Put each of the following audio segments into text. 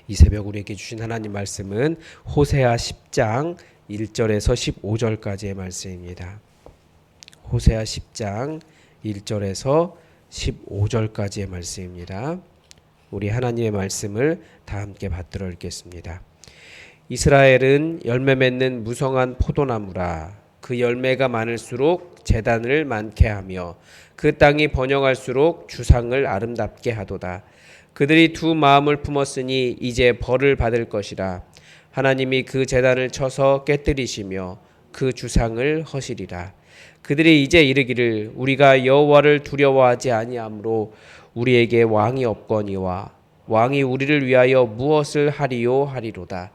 이 새벽 우리에게 주신 하나님 말씀은 호세아 10장 1절에서 15절까지의 말씀입니다. 호세아 10장 1절에서 15절까지의 말씀입니다. 우리 하나님의 말씀을 다 함께 받들어 읽겠습니다. 이스라엘은 열매 맺는 무성한 포도나무라. 그 열매가 많을수록 제단을 많게 하며 그 땅이 번영할수록 주상을 아름답게 하도다. 그들이 두 마음을 품었으니 이제 벌을 받을 것이라. 하나님이 그 제단을 쳐서 깨뜨리시며 그 주상을 허시리라. 그들이 이제 이르기를 우리가 여호와를 두려워하지 아니하므로 우리에게 왕이 없거니와 왕이 우리를 위하여 무엇을 하리요 하리로다.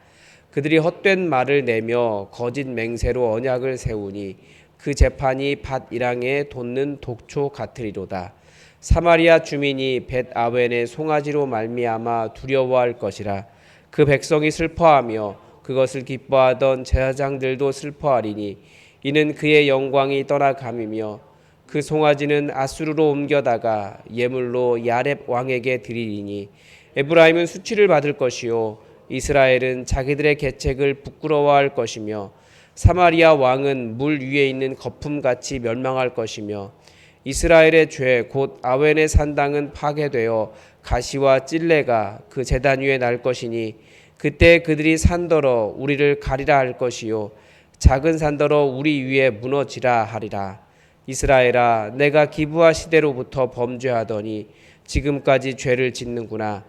그들이 헛된 말을 내며 거짓 맹세로 언약을 세우니 그 재판이 밭 일항에 돋는 독초 같으리로다. 사마리아 주민이 벳 아웬의 송아지로 말미암아 두려워할 것이라. 그 백성이 슬퍼하며 그것을 기뻐하던 제사장들도 슬퍼하리니 이는 그의 영광이 떠나감이며 그 송아지는 아수르로 옮겨다가 예물로 야렙 왕에게 드리리니 에브라임은 수치를 받을 것이요 이스라엘은 자기들의 계책을 부끄러워할 것이며 사마리아 왕은 물 위에 있는 거품같이 멸망할 것이며 이스라엘의 죄 곧 아웬의 산당은 파괴되어 가시와 찔레가 그 제단 위에 날 것이니 그때 그들이 산더러 우리를 가리라 할 것이요 작은 산더러 우리 위에 무너지라 하리라. 이스라엘아 내가 기브아 시대로부터 범죄하더니 지금까지 죄를 짓는구나.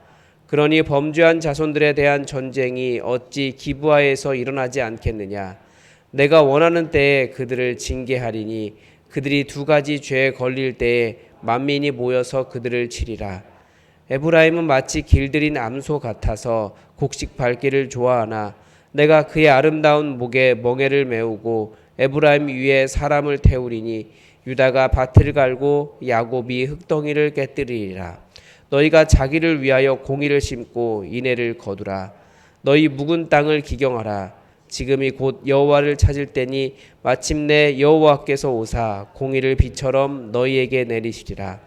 그러니 범죄한 자손들에 대한 전쟁이 어찌 기브아에서 일어나지 않겠느냐. 내가 원하는 때에 그들을 징계하리니 그들이 두 가지 죄에 걸릴 때에 만민이 모여서 그들을 치리라. 에브라임은 마치 길들인 암소 같아서 곡식 밟기를 좋아하나 내가 그의 아름다운 목에 멍에를 메우고 에브라임 위에 사람을 태우리니 유다가 밭을 갈고 야곱이 흙덩이를 깨뜨리리라. 너희가 자기를 위하여 공의를 심고 인애를 거두라. 너희 묵은 땅을 기경하라. 지금이 곧 여호와를 찾을 때니 마침내 여호와께서 오사 공의를 비처럼 너희에게 내리시리라.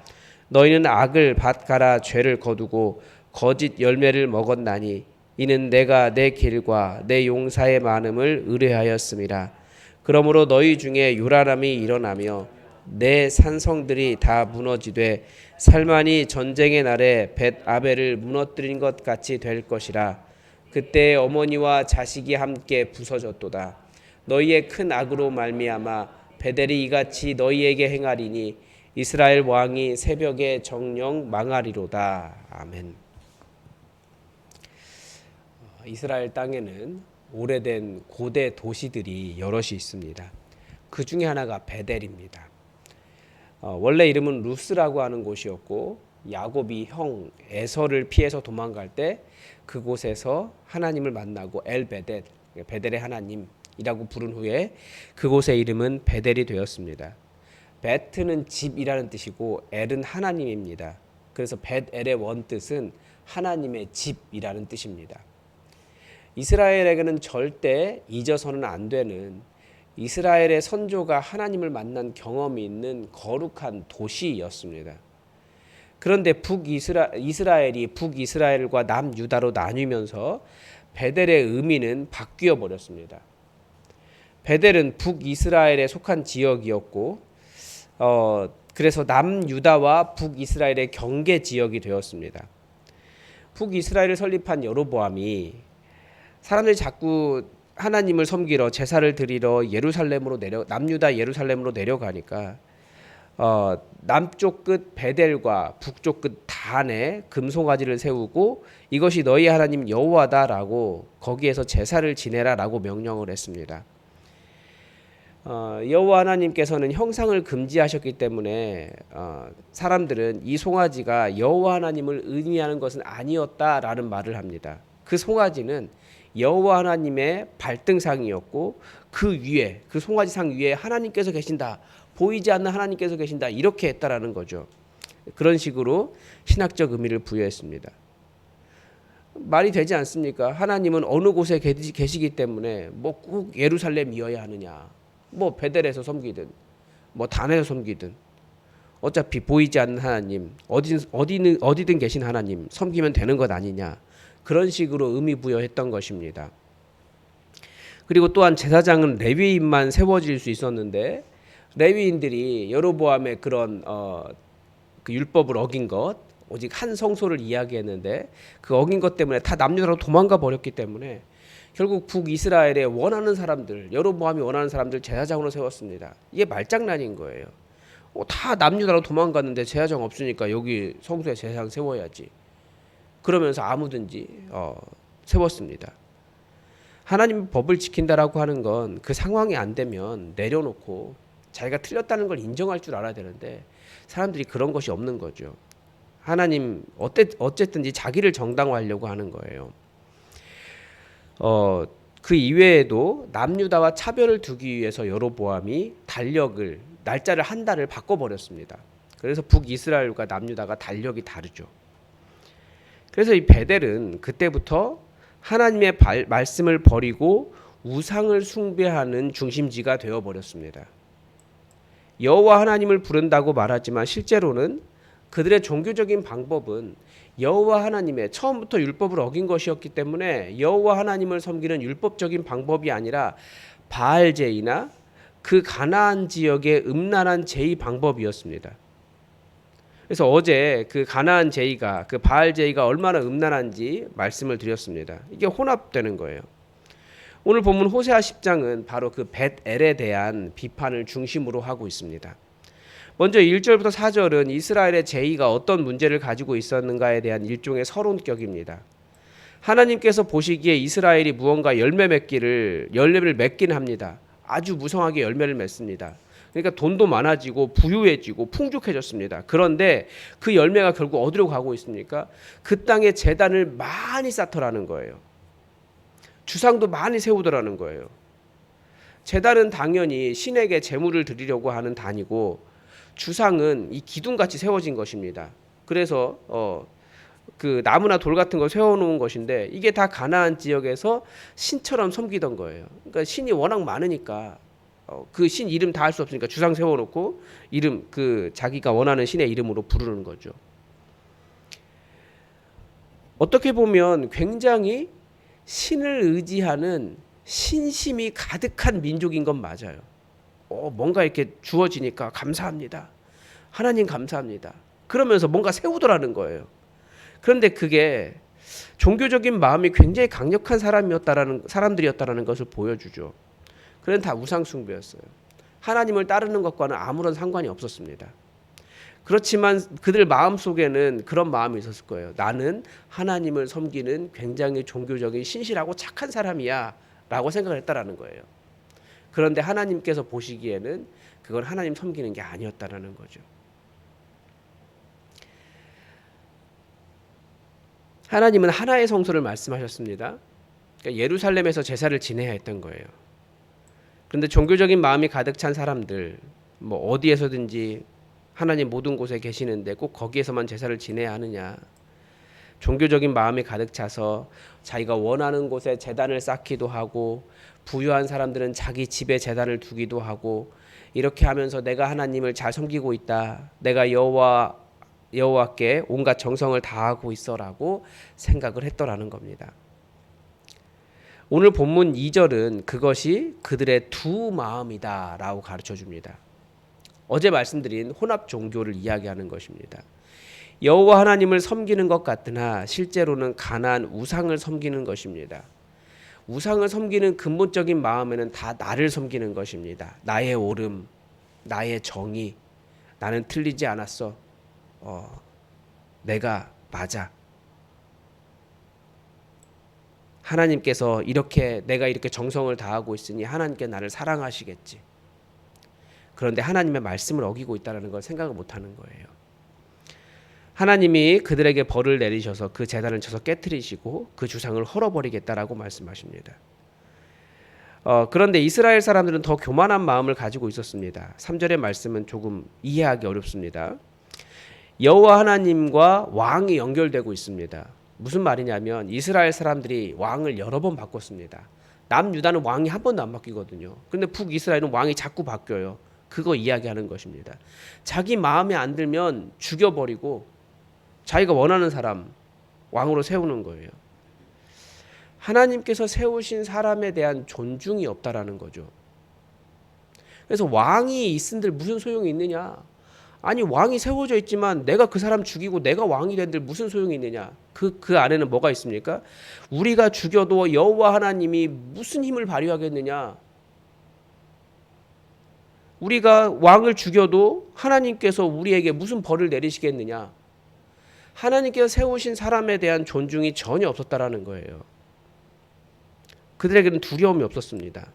너희는 악을 밭가라 죄를 거두고 거짓 열매를 먹었나니 이는 내가 내 길과 내 용사의 많음을 의뢰하였음이라. 그러므로 너희 중에 요란함이 일어나며 내 산성들이 다 무너지되 살만이 전쟁의 날에 벳 아벨을 무너뜨린 것 같이 될 것이라. 그때 어머니와 자식이 함께 부서졌도다. 너희의 큰 악으로 말미암아 베델이 이같이 너희에게 행하리니 이스라엘 왕이 새벽에 정령 망하리로다. 아멘. 이스라엘 땅에는 오래된 고대 도시들이 여럿이 있습니다. 그 중에 하나가 베델입니다. 원래 이름은 루스라고 하는 곳이었고 야곱이 형 에서를 피해서 도망갈 때 그곳에서 하나님을 만나고 엘베델, 베델의 하나님이라고 부른 후에 그곳의 이름은 베델이 되었습니다. 베트는 집이라는 뜻이고 엘은 하나님입니다. 그래서 벳엘의 원뜻은 하나님의 집이라는 뜻입니다. 이스라엘에게는 절대 잊어서는 안 되는 이스라엘의 선조가 하나님을 만난 경험이 있는 거룩한 도시였습니다. 그런데 이스라엘이 북이스라엘과 남유다로 나뉘면서 베델의 의미는 바뀌어 버렸습니다. 베델은 북이스라엘에 속한 지역이었고 그래서 남유다와 북이스라엘의 경계 지역이 되었습니다. 북이스라엘을 설립한 여로보암이 사람들이 자꾸 하나님을 섬기러 제사를 드리러 남유다 예루살렘으로 내려가니까 남쪽 끝 베델과 북쪽 끝 단에 금송아지를 세우고 이것이 너희 하나님 여호와다라고 거기에서 제사를 지내라라고 명령을 했습니다. 여호와 하나님께서는 형상을 금지하셨기 때문에 사람들은 이 송아지가 여호와 하나님을 의미하는 것은 아니었다라는 말을 합니다. 그 송아지는 여호와 하나님의 발등상이었고 그 위에 그 송아지상 위에 하나님께서 계신다. 보이지 않는 하나님께서 계신다. 이렇게 했다라는 거죠. 그런 식으로 신학적 의미를 부여했습니다. 말이 되지 않습니까? 하나님은 어느 곳에 계시기 때문에 뭐 꼭 예루살렘이어야 하느냐. 뭐 베델에서 섬기든 뭐 단에서 섬기든 어차피 보이지 않는 하나님 어디든 계신 하나님 섬기면 되는 것 아니냐. 그런 식으로 의미 부여했던 것입니다. 그리고 또한 제사장은 레위인만 세워질 수 있었는데 레위인들이 여로보암의 그런 그 율법을 어긴 것, 오직 한 성소를 이야기했는데 그 어긴 것 때문에 다 남유다로 도망가 버렸기 때문에 결국 북이스라엘에 원하는 사람들, 여로보암이 원하는 사람들 제사장으로 세웠습니다. 이게 말장난인 거예요. 다 남유다로 도망갔는데 제사장 없으니까 여기 성소에 제사장 세워야지. 그러면서 아무든지 세웠습니다. 하나님 법을 지킨다라고 하는 건 그 상황이 안 되면 내려놓고 자기가 틀렸다는 걸 인정할 줄 알아야 되는데 사람들이 그런 것이 없는 거죠. 하나님 어쨌든지 자기를 정당화하려고 하는 거예요. 그 이외에도 남유다와 차별을 두기 위해서 여로보암이 날짜를 한 달을 바꿔버렸습니다. 그래서 북이스라엘과 남유다가 달력이 다르죠. 그래서 이 베델은 그때부터 하나님의 말씀을 버리고 우상을 숭배하는 중심지가 되어버렸습니다. 여호와 하나님을 부른다고 말하지만 실제로는 그들의 종교적인 방법은 여호와 하나님의 처음부터 율법을 어긴 것이었기 때문에 여호와 하나님을 섬기는 율법적인 방법이 아니라 바알제이나 그 가나안 지역의 음란한 제의 방법이었습니다. 그래서 어제 그 가나안 제의가 그 바알 제의가 얼마나 음란한지 말씀을 드렸습니다. 이게 혼합되는 거예요. 오늘 본문 호세아 10장은 바로 그 벳엘에 대한 비판을 중심으로 하고 있습니다. 먼저 1절부터 4절은 이스라엘의 제의가 어떤 문제를 가지고 있었는가에 대한 일종의 서론격입니다. 하나님께서 보시기에 이스라엘이 무언가 열매를 맺긴 합니다. 아주 무성하게 열매를 맺습니다. 그러니까 돈도 많아지고 부유해지고 풍족해졌습니다. 그런데 그 열매가 결국 어디로 가고 있습니까? 그 땅에 제단을 많이 쌓더라는 거예요. 주상도 많이 세우더라는 거예요. 제단은 당연히 신에게 제물을 드리려고 하는 단이고 주상은 이 기둥같이 세워진 것입니다. 그래서 그 나무나 돌 같은 거 세워놓은 것인데 이게 다 가나안 지역에서 신처럼 섬기던 거예요. 그러니까 신이 워낙 많으니까 그 신 이름 다 할 수 없으니까 주상 세워놓고 이름 그 자기가 원하는 신의 이름으로 부르는 거죠. 어떻게 보면 굉장히 신을 의지하는 신심이 가득한 민족인 건 맞아요. 뭔가 이렇게 주어지니까 감사합니다. 하나님 감사합니다. 그러면서 뭔가 세우더라는 거예요. 그런데 그게 종교적인 마음이 굉장히 강력한 사람들이었다라는 것을 보여주죠. 그런 다 우상 숭배였어요. 하나님을 따르는 것과는 아무런 상관이 없었습니다. 그렇지만 그들 마음속에는 그런 마음이 있었을 거예요. 나는 하나님을 섬기는 굉장히 종교적인 신실하고 착한 사람이야 라고 생각을 했다라는 거예요. 그런데 하나님께서 보시기에는 그건 하나님 섬기는 게 아니었다라는 거죠. 하나님은 하나의 성소를 말씀하셨습니다. 그러니까 예루살렘에서 제사를 지내야 했던 거예요. 그런데 종교적인 마음이 가득 찬 사람들, 어디에서든지 하나님 모든 곳에 계시는데 꼭 거기에서만 제사를 지내야 하느냐. 종교적인 마음이 가득 차서 자기가 원하는 곳에 제단을 쌓기도 하고 부유한 사람들은 자기 집에 제단을 두기도 하고 이렇게 하면서 내가 하나님을 잘 섬기고 있다. 내가 여호와께 온갖 정성을 다하고 있어라고 생각을 했더라는 겁니다. 오늘 본문 2절은 그것이 그들의 두 마음이다라고 가르쳐 줍니다. 어제 말씀드린 혼합 종교를 이야기하는 것입니다. 여호와 하나님을 섬기는 것 같으나 실제로는 가나안 우상을 섬기는 것입니다. 우상을 섬기는 근본적인 마음에는 다 나를 섬기는 것입니다. 나의 옳음, 나의 정의, 나는 틀리지 않았어. 내가 맞아. 하나님께서 내가 이렇게 정성을 다하고 있으니 하나님께 나를 사랑하시겠지. 그런데 하나님의 말씀을 어기고 있다는 걸 생각을 못하는 거예요. 하나님이 그들에게 벌을 내리셔서 그 제단을 쳐서 깨트리시고 그 주상을 헐어버리겠다라고 말씀하십니다. 그런데 이스라엘 사람들은 더 교만한 마음을 가지고 있었습니다. 3절의 말씀은 조금 이해하기 어렵습니다. 여호와 하나님과 왕이 연결되고 있습니다. 무슨 말이냐면 이스라엘 사람들이 왕을 여러 번 바꿨습니다. 남유다는 왕이 한 번도 안 바뀌거든요. 그런데 북이스라엘은 왕이 자꾸 바뀌어요. 그거 이야기하는 것입니다. 자기 마음에 안 들면 죽여버리고 자기가 원하는 사람 왕으로 세우는 거예요. 하나님께서 세우신 사람에 대한 존중이 없다라는 거죠. 그래서 왕이 있은들 무슨 소용이 있느냐? 아니 왕이 세워져 있지만 내가 그 사람 죽이고 내가 왕이 된들 무슨 소용이 있느냐? 그 안에는 뭐가 있습니까? 우리가 죽여도 여호와 하나님이 무슨 힘을 발휘하겠느냐? 우리가 왕을 죽여도 하나님께서 우리에게 무슨 벌을 내리시겠느냐? 하나님께서 세우신 사람에 대한 존중이 전혀 없었다라는 거예요. 그들에게는 두려움이 없었습니다.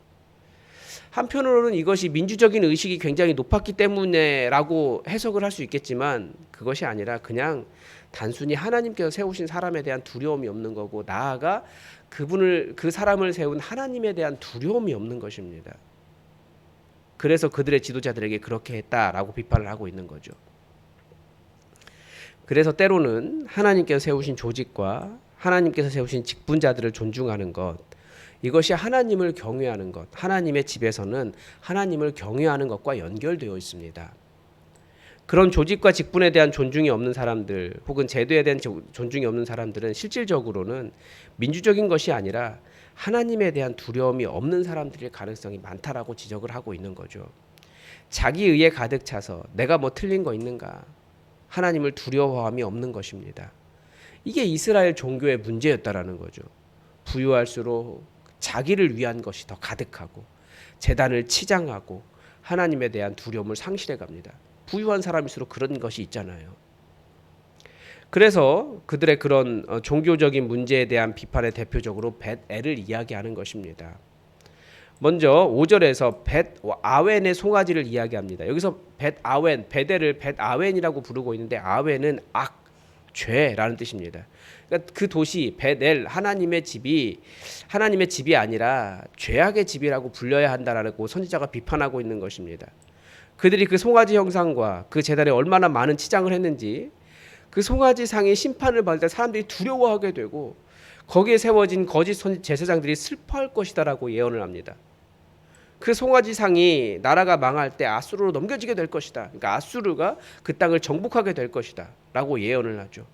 한편으로는 이것이 민주적인 의식이 굉장히 높았기 때문에라고 해석을 할 수 있겠지만 그것이 아니라 그냥 단순히 하나님께서 세우신 사람에 대한 두려움이 없는 거고 나아가 그 사람을 세운 하나님에 대한 두려움이 없는 것입니다. 그래서 그들의 지도자들에게 그렇게 했다라고 비판을 하고 있는 거죠. 그래서 때로는 하나님께서 세우신 조직과 하나님께서 세우신 직분자들을 존중하는 것, 이것이 하나님을 경외하는 것, 하나님의 집에서는 하나님을 경외하는 것과 연결되어 있습니다. 그런 조직과 직분에 대한 존중이 없는 사람들 혹은 제도에 대한 존중이 없는 사람들은 실질적으로는 민주적인 것이 아니라 하나님에 대한 두려움이 없는 사람들일 가능성이 많다라고 지적을 하고 있는 거죠. 자기 의에 가득 차서 내가 뭐 틀린 거 있는가? 하나님을 두려워함이 없는 것입니다. 이게 이스라엘 종교의 문제였다라는 거죠. 부유할수록 자기를 위한 것이 더 가득하고 제단을 치장하고 하나님에 대한 두려움을 상실해 갑니다. 부유한 사람일수록 그런 것이 있잖아요. 그래서 그들의 그런 종교적인 문제에 대한 비판의 대표적으로 벳엘을 이야기하는 것입니다. 먼저 5절에서 벳아웬의 송아지를 이야기합니다. 여기서 벳아웬, 베델을 벳아웬이라고 부르고 있는데 아웬은 악, 죄라는 뜻입니다. 그러니까 그 도시 벳엘 하나님의 집이 아니라 죄악의 집이라고 불려야 한다라고 선지자가 비판하고 있는 것입니다. 그들이 그 송아지 형상과 그 제단에 얼마나 많은 치장을 했는지 그 송아지 상이 심판을 받을 때 사람들이 두려워하게 되고 거기에 세워진 거짓 제사장들이 슬퍼할 것이다라고 예언을 합니다. 그 송아지 상이 나라가 망할 때 아수르로 넘겨지게 될 것이다. 그러니까 아수르가 그 땅을 정복하게 될 것이다 라고 예언을 하죠.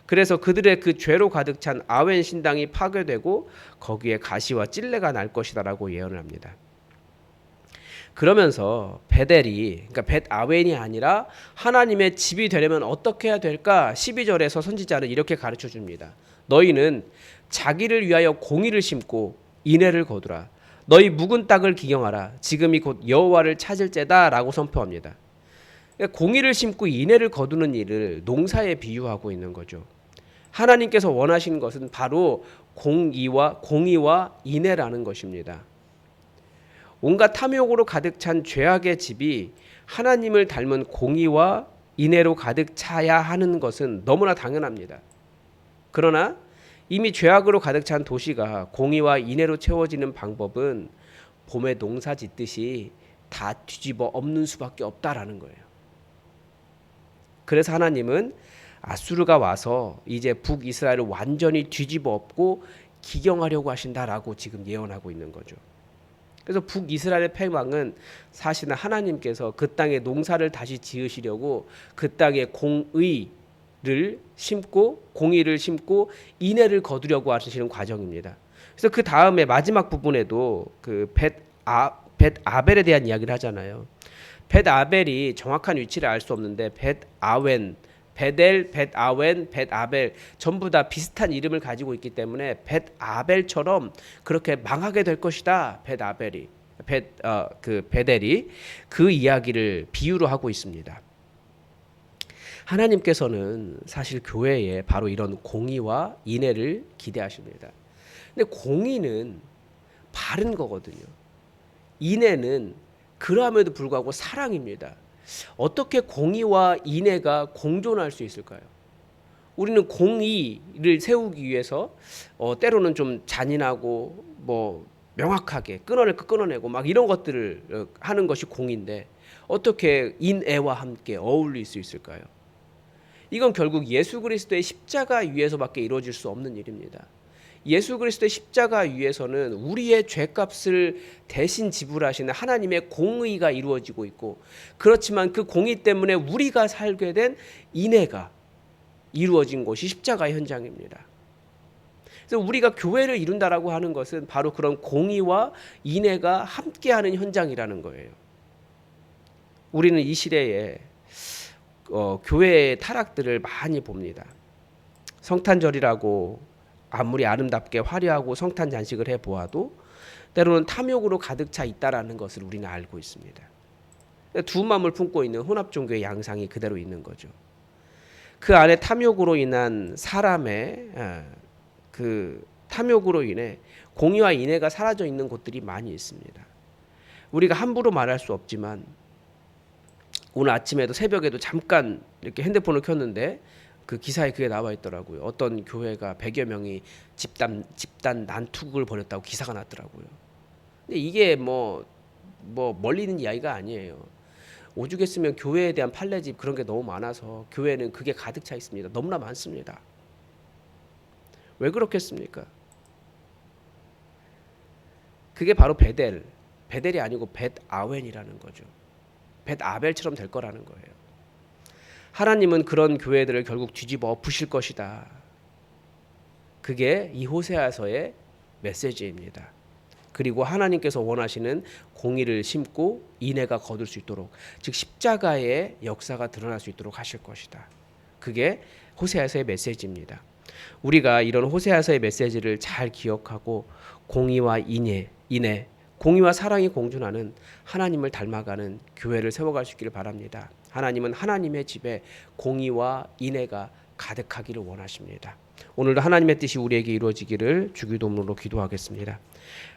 그래서 그들의 그 죄로 가득 찬 아웬 신당이 파괴되고 거기에 가시와 찔레가 날 것이다 라고 예언을 합니다. 그러면서 베델이 그러니까 벳아웬이 아니라 하나님의 집이 되려면 어떻게 해야 될까? 12절에서 선지자는 이렇게 가르쳐 줍니다. 너희는 자기를 위하여 공의를 심고 인애를 거두라. 너희 묵은 땅을 기경하라. 지금이 곧 여호와를 찾을 때다라고 선포합니다. 그러니까 공의를 심고 인애를 거두는 일을 농사에 비유하고 있는 거죠. 하나님께서 원하시는 것은 바로 공의와 인애라는 것입니다. 온갖 탐욕으로 가득 찬 죄악의 집이 하나님을 닮은 공의와 인애로 가득 차야 하는 것은 너무나 당연합니다. 그러나 이미 죄악으로 가득 찬 도시가 공의와 인애로 채워지는 방법은 봄에 농사 짓듯이 다 뒤집어 엎는 수밖에 없다라는 거예요. 그래서 하나님은 아수르가 와서 이제 북이스라엘을 완전히 뒤집어 엎고 기경하려고 하신다라고 지금 예언하고 있는 거죠. 그래서 북이스라엘의 패망은 사실은 하나님께서 그 땅에 농사를 다시 지으시려고 그 땅에 공의를 심고 인애를 거두려고 하시는 과정입니다. 그래서 그 다음에 마지막 부분에도 그 벳아벨에 대한 이야기를 하잖아요. 벳아벨이 정확한 위치를 알 수 없는데 벳아웬, 베델, 벳아웬, 벳아벨 전부 다 비슷한 이름을 가지고 있기 때문에 벳아벨처럼 그렇게 망하게 될 것이다. 벳아벨이 베델이 그 이야기를 비유로 하고 있습니다. 하나님께서는 사실 교회에 바로 이런 공의와 인애를 기대하십니다. 근데 공의는 바른 거거든요. 인애는 그럼에도 불구하고 사랑입니다. 어떻게 공의와 인애가 공존할 수 있을까요? 우리는 공의를 세우기 위해서 때로는 좀 잔인하고 뭐 명확하게 끊어낼 거 끊어내고 막 이런 것들을 하는 것이 공인데 어떻게 인애와 함께 어울릴 수 있을까요? 이건 결국 예수 그리스도의 십자가 위에서밖에 이루어질 수 없는 일입니다. 예수 그리스도의 십자가 위에서는 우리의 죄값을 대신 지불하시는 하나님의 공의가 이루어지고 있고 그렇지만 그 공의 때문에 우리가 살게 된 인애가 이루어진 곳이 십자가 현장입니다. 그래서 우리가 교회를 이룬다라고 하는 것은 바로 그런 공의와 인애가 함께하는 현장이라는 거예요. 우리는 이 시대에 교회의 타락들을 많이 봅니다. 성탄절이라고 아무리 아름답게 화려하고 성탄 잔식을 해 보아도 때로는 탐욕으로 가득 차 있다라는 것을 우리는 알고 있습니다. 두 마음을 품고 있는 혼합 종교의 양상이 그대로 있는 거죠. 그 안에 탐욕으로 인한 사람의 그 탐욕으로 인해 공의와 인애가 사라져 있는 곳들이 많이 있습니다. 우리가 함부로 말할 수 없지만 오늘 아침에도 새벽에도 잠깐 이렇게 핸드폰을 켰는데 그 기사에 그게 나와 있더라고요. 어떤 교회가 100여 명이 집단 난투극을 벌였다고 기사가 났더라고요. 근데 이게 뭐 멀리 있는 이야기가 아니에요. 오죽했으면 교회에 대한 판례집 그런 게 너무 많아서 교회는 그게 가득 차 있습니다. 너무나 많습니다. 왜 그렇겠습니까? 그게 바로 베델이 아니고 벳아웬이라는 거죠. 벳아벨처럼 될 거라는 거예요. 하나님은 그런 교회들을 결국 뒤집어 엎으실 것이다. 그게 이 호세아서의 메시지입니다. 그리고 하나님께서 원하시는 공의를 심고 인애가 거둘 수 있도록, 즉 십자가의 역사가 드러날 수 있도록 하실 것이다. 그게 호세아서의 메시지입니다. 우리가 이런 호세아서의 메시지를 잘 기억하고 공의와 인애, 공의와 사랑이 공존하는 하나님을 닮아가는 교회를 세워갈 수 있기를 바랍니다. 하나님은 하나님의 집에 공의와 인애가 가득하기를 원하십니다. 오늘도 하나님의 뜻이 우리에게 이루어지기를 주기도문으로 기도하겠습니다.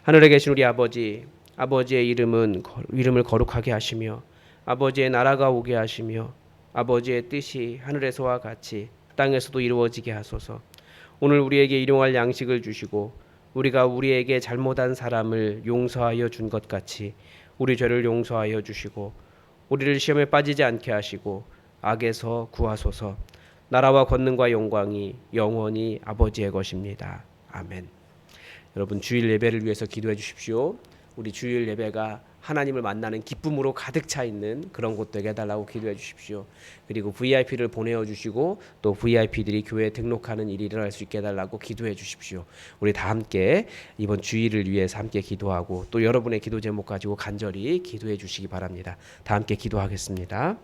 하늘에 계신 우리 아버지, 아버지의 이름을 거룩하게 하시며 아버지의 나라가 오게 하시며 아버지의 뜻이 하늘에서와 같이 땅에서도 이루어지게 하소서. 오늘 우리에게 일용할 양식을 주시고 우리가 우리에게 잘못한 사람을 용서하여 준 것 같이 우리 죄를 용서하여 주시고 우리를 시험에 빠지지 않게 하시고 악에서 구하소서. 나라와 권능과 영광이 영원히 아버지의 것입니다. 아멘. 여러분 주일 예배를 위해서 기도해 주십시오. 우리 주일 예배가 하나님을 만나는 기쁨으로 가득 차 있는 그런 곳 되게 해달라고 기도해 주십시오. 그리고 VIP를 보내어 주시고 또 VIP들이 교회에 등록하는 일이 일어날 수 있게 해달라고 기도해 주십시오. 우리 다 함께 이번 주일을 위해서 함께 기도하고 또 여러분의 기도 제목 가지고 간절히 기도해 주시기 바랍니다. 다 함께 기도하겠습니다.